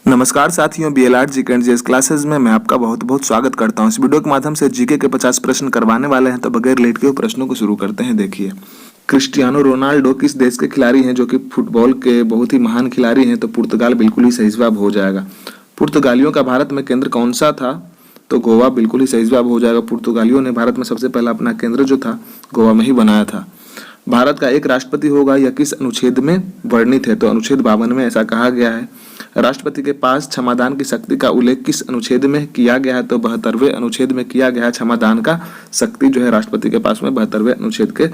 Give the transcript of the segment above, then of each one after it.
नमस्कार साथियों, BLR GK and GS classes में मैं आपका बहुत बहुत स्वागत करता हूं। इस वीडियो के माध्यम से जीके के 50 प्रश्न करवाने वाले हैं, तो बगैर लेट के प्रश्नों को शुरू करते हैं। देखिए, क्रिस्टियानो रोनाल्डो किस देश के खिलाड़ी हैं जो कि फुटबॉल के बहुत ही महान खिलाड़ी हैं? तो पुर्तगाल बिल्कुल ही सही जवाब हो जाएगा। पुर्तगालियों का भारत में केंद्र कौन सा था? तो गोवा बिल्कुल ही सही जवाब हो जाएगा। पुर्तगालियों ने भारत में सबसे पहला अपना केंद्र जो था गोवा में ही बनाया था। भारत का एक राष्ट्रपति होगा, यह किस अनुच्छेद में वर्णित है? तो अनुच्छेद 52 में ऐसा कहा गया है। राष्ट्रपति के पास क्षमादान की शक्ति का उल्लेख किस अनुच्छेद में किया गया है? तो 72वें अनुच्छेद में किया गया है। क्षमादान का शक्ति जो है राष्ट्रपति के पास में 72वें अनुच्छेद के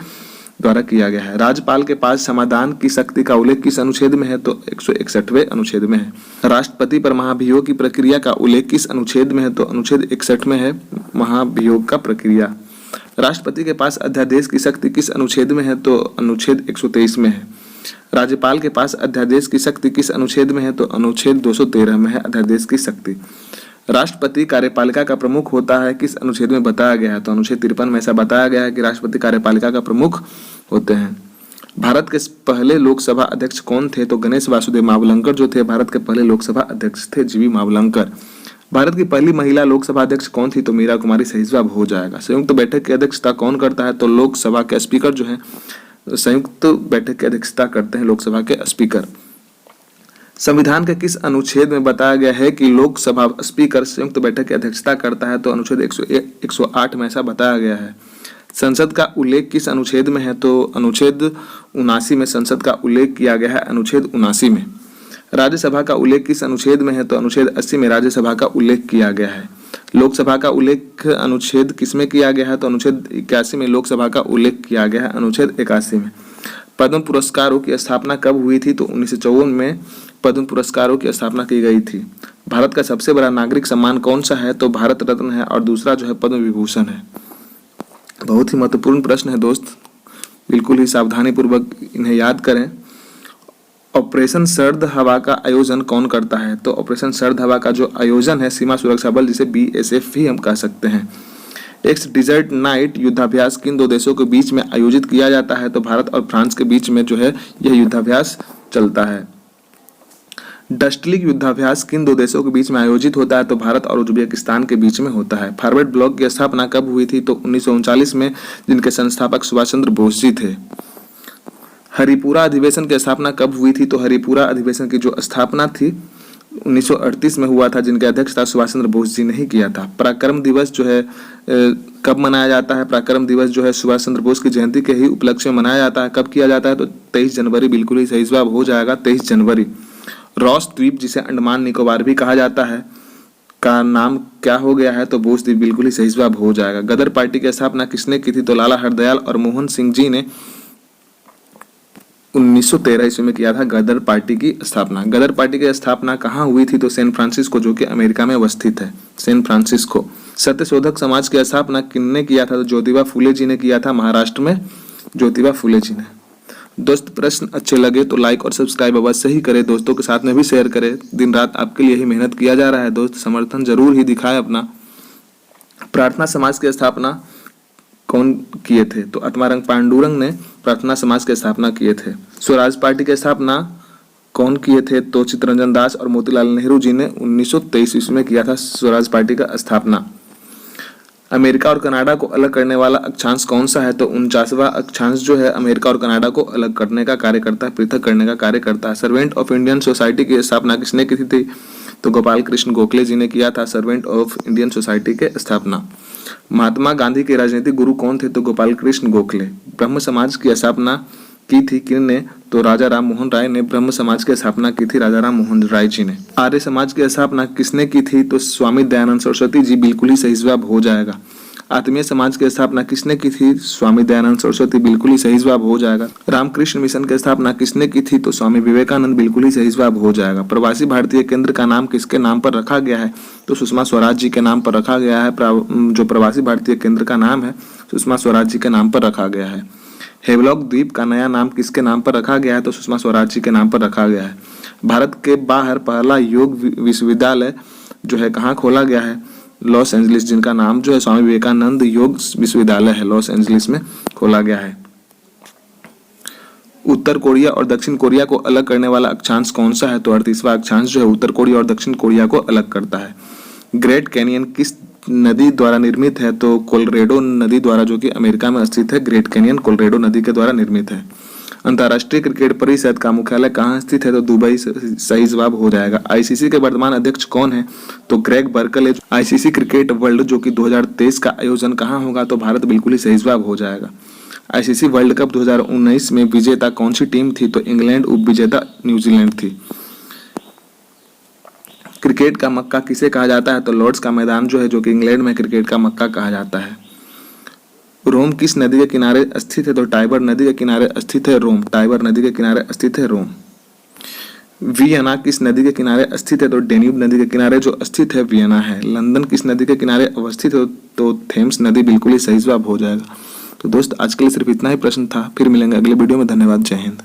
द्वारा किया गया है। राज्यपाल के पास क्षमादान की शक्ति का उल्लेख किस अनुच्छेद में है? तो 161वें अनुच्छेद में है। राष्ट्रपति पर महाभियोग की प्रक्रिया का उल्लेख किस अनुच्छेद में है? तो अनुच्छेद 61 में है महाभियोग का प्रक्रिया। राष्ट्रपति के पास अध्यादेश की शक्ति किस अनुच्छेद में है? तो अनुच्छेद 123 में है। राज्यपाल के पास अध्यादेश की शक्ति किस अनुच्छेद में है? तो अनुच्छेद 213 में है अध्यादेश की शक्ति। राष्ट्रपति कार्यपालिका का प्रमुख होता है, किस अनुच्छेद में बताया गया है? तो अनुच्छेद 53 में ऐसा बताया गया है कि राष्ट्रपति कार्यपालिका का प्रमुख होते हैं। भारत के पहले लोकसभा अध्यक्ष कौन थे? तो गणेश वासुदेव मावलंकर जो थे भारत के पहले लोकसभा अध्यक्ष थे, जीवी मावलंकर। भारत की पहली महिला लोकसभा अध्यक्ष कौन थी? तो मीरा कुमारी सही जवाब हो जाएगा। संयुक्त बैठक की अध्यक्षता कौन करता है? तो लोकसभा के स्पीकर जो है संयुक्त बैठक की अध्यक्षता करते हैं लोकसभा के स्पीकर। संविधान के किस अनुच्छेद में बताया गया है कि लोकसभा स्पीकर संयुक्त बैठक की अध्यक्षता करता है? तो अनुच्छेद 108 में ऐसा बताया गया है। संसद का उल्लेख किस अनुच्छेद में है? तो अनुच्छेद 79 में संसद का उल्लेख किया गया है, अनुच्छेद 79 में। राज्यसभा का उल्लेख किस अनुच्छेद में है? तो अनुच्छेद 80 में राज्यसभा का उल्लेख किया गया है। लोकसभा का उल्लेख अनुच्छेद किसमें किया गया है? तो अनुच्छेद 81 में लोकसभा का उल्लेख किया गया है, अनुच्छेद 81 में। पद्म पुरस्कारों की स्थापना कब हुई थी? तो 1954 में पद्म पुरस्कारों की स्थापना की गई थी। भारत का सबसे बड़ा नागरिक सम्मान कौन सा है? तो भारत रत्न है, और दूसरा जो है पद्म विभूषण है। बहुत ही महत्वपूर्ण प्रश्न है दोस्त, बिल्कुल ही सावधानी पूर्वक इन्हें याद करें। ऑपरेशन सर्द हवा का आयोजन कौन करता है? तो ऑपरेशन सर्द हवा का जो आयोजन है सीमा सुरक्षा बल, जिसे BSF भी हम कह सकते हैं। एक्स डिजर्ट नाइट युद्धाभ्यास किन दो देशों के बीच में आयोजित किया जाता है? तो भारत और फ्रांस के बीच में जो है यह युद्धाभ्यास चलता है। डस्टलिक युद्धाभ्यास किन दो देशों के बीच में आयोजित होता है? तो भारत और उज्बेकिस्तान के बीच में होता है। फॉरवर्ड ब्लॉक की स्थापना कब हुई थी? तो 1939 में, जिनके संस्थापक सुभाष चंद्र बोस जी थे। हरिपुरा अधिवेशन की स्थापना कब हुई थी? तो हरिपुरा अधिवेशन की जो स्थापना थी 1938 में हुआ था, जिनके अध्यक्षता सुभाष चंद्र बोस जी ने ही किया था। पराक्रम दिवस जो है कब मनाया जाता है? पराक्रम दिवस जो है सुभाष चंद्र बोस की जयंती के ही उपलक्ष्य में मनाया जाता है। कब किया जाता है? तो 23 जनवरी बिल्कुल ही सही जवाब हो जाएगा, 23 जनवरी। रॉस द्वीप, जिसे अंडमान निकोबार भी कहा जाता है, का नाम क्या हो गया है? तो बोस द्वीप बिल्कुल ही सही जवाब हो जाएगा। गदर पार्टी की स्थापना किसने की थी? तो लाला हरदयाल और मोहन सिंह जी ने 1913 ईस्वी में किया था गदर पार्टी की स्थापना। गदर पार्टी की स्थापना कहाँ हुई थी? तो सैन फ्रांसिस्को, जो कि अमेरिका में अवस्थित है, सैन फ्रांसिस्को। सत्यशोधक समाज की स्थापना किसने किया था? तो ज्योतिबा फूले जी ने किया था, महाराष्ट्र में ज्योतिबा फूले जी ने। दोस्त, प्रश्न अच्छे लगे तो लाइक और सब्सक्राइब अवश्य ही करें, दोस्तों के साथ में भी शेयर करें। दिन रात आपके लिए ही मेहनत किया जा रहा है दोस्त, समर्थन जरूर ही दिखाएं अपना। प्रार्थना समाज की स्थापना कौन किए थे? तो आत्माराम पांडुरंग ने प्रार्थना समाज की स्थापना किए थे। स्वराज पार्टी की स्थापना कौन किए थे? तो चित्तरंजन दास और मोतीलाल नेहरू जी ने 1923 ईस्वी में किया था स्वराज पार्टी का स्थापना। अमेरिका और कनाडा को अलग करने वाला अक्षांश कौन सा है? तो 49वां अक्षांश जो है अमेरिका और कनाडा को अलग करने का कार्य करता है, पृथक करने का कार्य करता है। सर्वेंट ऑफ इंडियन सोसाइटी की स्थापना किसने की थी? तो गोपाल कृष्ण गोखले जी ने किया था सर्वेंट ऑफ इंडियन सोसाइटी के स्थापना। महात्मा गांधी के राजनीतिक गुरु कौन थे? तो गोपाल कृष्ण गोखले। ब्रह्म समाज की स्थापना की थी किसने? तो राजा राम मोहन राय ने ब्रह्म समाज की स्थापना की थी, राजा राम मोहन राय जी ने। आर्य समाज की स्थापना किसने की थी? तो स्वामी दयानंद सरस्वती जी बिल्कुल ही सही जवाब हो जाएगा। आत्मीय समाज की स्थापना किसने की थी? स्वामी दयानंद सरस्वती बिल्कुल ही सही जवाब हो जाएगा। रामकृष्ण मिशन की स्थापना किसने की थी? तो स्वामी विवेकानंद बिल्कुल ही सही जवाब हो जाएगा। प्रवासी भारतीय केंद्र का नाम किसके नाम पर रखा गया है? तो सुषमा स्वराज जी के नाम पर रखा गया है। जो प्रवासी भारतीय केंद्र का नाम है सुषमा स्वराज जी के नाम पर रखा गया है। हेवलॉक द्वीप का नया नाम किसके नाम पर रखा गया है? तो सुषमा स्वराज जी के नाम पर रखा गया है। भारत के बाहर पहला योग विश्वविद्यालय जो है कहाँ खोला गया है? लॉस एंजलिस, जिनका नाम जो है स्वामी विवेकानंद योग विश्वविद्यालय है, लॉस एंजलिस में खोला गया है। उत्तर कोरिया और दक्षिण कोरिया को अलग करने वाला अक्षांश कौन सा है? तो 38वां अक्षांश जो है उत्तर कोरिया और दक्षिण कोरिया को अलग करता है। ग्रेट कैनियन किस नदी द्वारा निर्मित है? तो कोलोराडो नदी द्वारा, जो कि अमेरिका में स्थित है। ग्रेट कैनियन कोलोराडो नदी के द्वारा निर्मित है। अंतर्राष्ट्रीय क्रिकेट परिषद का मुख्यालय कहाँ स्थित है? तो दुबई। सही जवाब हो जाएगा। आईसीसी के वर्तमान अध्यक्ष कौन है? तो Greg Berkeley. ICC cricket world जो कि 2023 का आयोजन कहाँ होगा? तो भारत। बिल्कुल ही सही जवाब हो जाएगा। आईसीसी वर्ल्ड कप 2019 में विजेता कौन सी टीम थी? तो इंग्लैंड। उप विजेता न्यूजीलैंड थी। क्रिकेट का मक्का किसे कहा जाता है? तो लॉर्ड्स का मैदान जो है, जो कि इंग्लैंड में क्रिकेट का मक्का कहा जाता है। रोम किस नदी के किनारे स्थित है? तो टाइबर नदी के किनारे स्थित है रोम। टाइबर नदी के किनारे स्थित है रोम। वियना किस नदी के किनारे स्थित है? तो डेन्यूब नदी के किनारे जो स्थित है वियना है। लंदन किस नदी के किनारे अवस्थित है? तो थेम्स नदी। बिल्कुल ही सही जवाब हो जाएगा। तो दोस्त आज के लिए सिर्फ इतना ही प्रश्न था। फिर मिलेंगे अगले वीडियो में। धन्यवाद। जय हिंद।